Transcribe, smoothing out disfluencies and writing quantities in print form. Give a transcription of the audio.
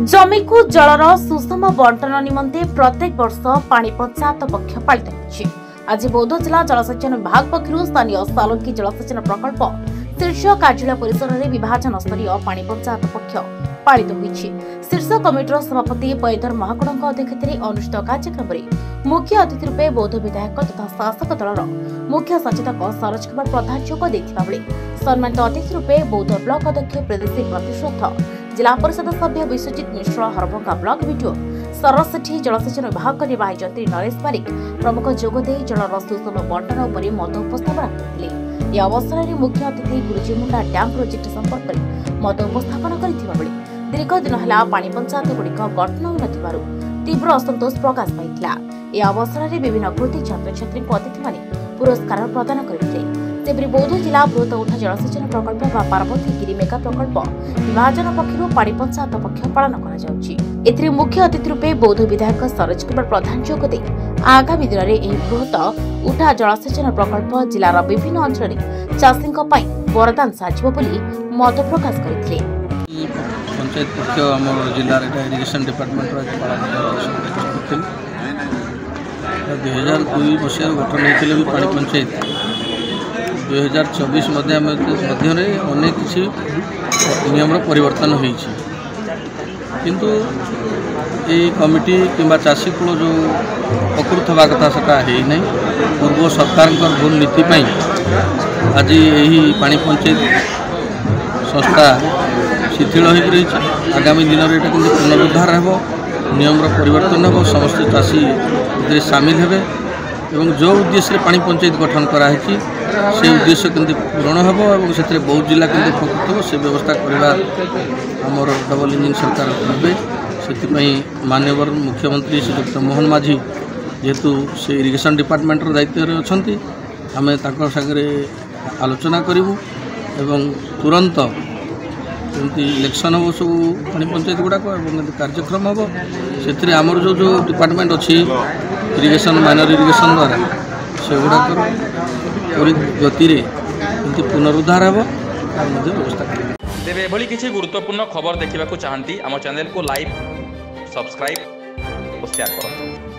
जमी को जलर सुषम बंटन निमंते प्रत्येक वर्ष पानी पंचायत पक्ष पालित होइछि। आज बौद्ध जिला जलसेचन विभाग पक्षरु स्थानीय सालुंकी जलसेचन प्रकल्प शीर्ष कार्यालय परिसर में विभाजन स्तरीय पानी पंचायत पक्ष पालित होइछि। शीर्ष कमिटीर सभापति पैदर महाकुड़ଙ୍କ अध्यक्षताରେ अनुष्ठित कार्यक्रम में मुख्य अतिथि रूपे बौद्ध विधायक तथा शासक दलर मुख्य सचेतक सरोज कुमार प्रधान जोग देथिबा बेले सम्मानित अतिथि रूपे बौद्ध ब्लॉक अध्यक्ष प्रदेशी प्रतिष्ठित जिला परिषद सभ्य विश्वजित मिश्र हरभंगा ब्लॉक वीडियो सरस्वती जलसेचन विभाग निर्वाही जंत्री नरेश पारिक प्रमुख जोगदे जलर सुषम बंटन उपर मत उपस्थापन करथिले। यह अवसर में मुख्य अतिथि गुरुजीमुंडा डैम प्रोजेक्ट संपर्क में मत उपस्थापन करथिबा बेले दीर्घ दिन है पानी पंचायत गुड़िक गठन होनथिबारु तीव्र असंतोष प्रकाश पाइथिला। यह अवसर में विभिन्न कृति छात्र छात्री अतिथि माने पुरस्कार प्रदान करथिले। सेपरि बौद्ध जिला बृहत उठा जलसेचन प्रकल्प व पार्वती गिरी मेगा प्रकल्प विभाजन पक्षर पानी पंचायत पक्ष पालन करा मुख्य अतिथि रूपे बौद्ध विधायक सरोज कुमार प्रधान जोग दे आगामी दिन में बृहत उठा जलसेचन प्रकल्प जिलार विभिन्न अंचल चाषी वरदान साजिब बोली मत प्रकाश करथिले। पंचायत पक्ष आम जिलार इरिगेशन डिपार्टमेंट 2002 मसीह गठन होते भी पानी पंचायत 2024 मध्य अनेक किसी नियम परिवर्तन होती किंतु ये कमिटी किंबा चाषी कूल जो प्रकृत हवा कथा से पूर्व सरकार भूल नीति आज यही पानी पंचायत संस्था शिथिल हो रही। आगामी दिन में यहाँ पुनरुद्धार हो नियम परिवर्तन हो समस्त चाषी सामिल हेबे एवं जो उद्देश्य पानी पंचायत गठन कराई से उद्देश्य केमती पूरण हम और से बहुत जिला केमती उपकृत हो से व्यवस्था करवा आमर डबल इंजिन सरकार करेंगे। से माननीय मुख्यमंत्री श्री डॉक्टर मोहन माझी जेहेतु से इरिगेशन डिपार्टमेंट दायित्व अच्छा आम सागरे आलोचना करूँ एवं तुरंत जमी इलेक्शन हम सब पानी पंचायत गुड़ाक कार्यक्रम हम से आमर जो जो डिपार्टमेंट अच्छी इरिगेशन माइनर इरिगेशन द्वारा से गुड़ाक गति पुनरुद्धार हम व्यवस्था तेरे एभली किसी गुरुत्वपूर्ण खबर देखा चाहती आम चैनल को लाइक सब्सक्राइब और शेयर करें।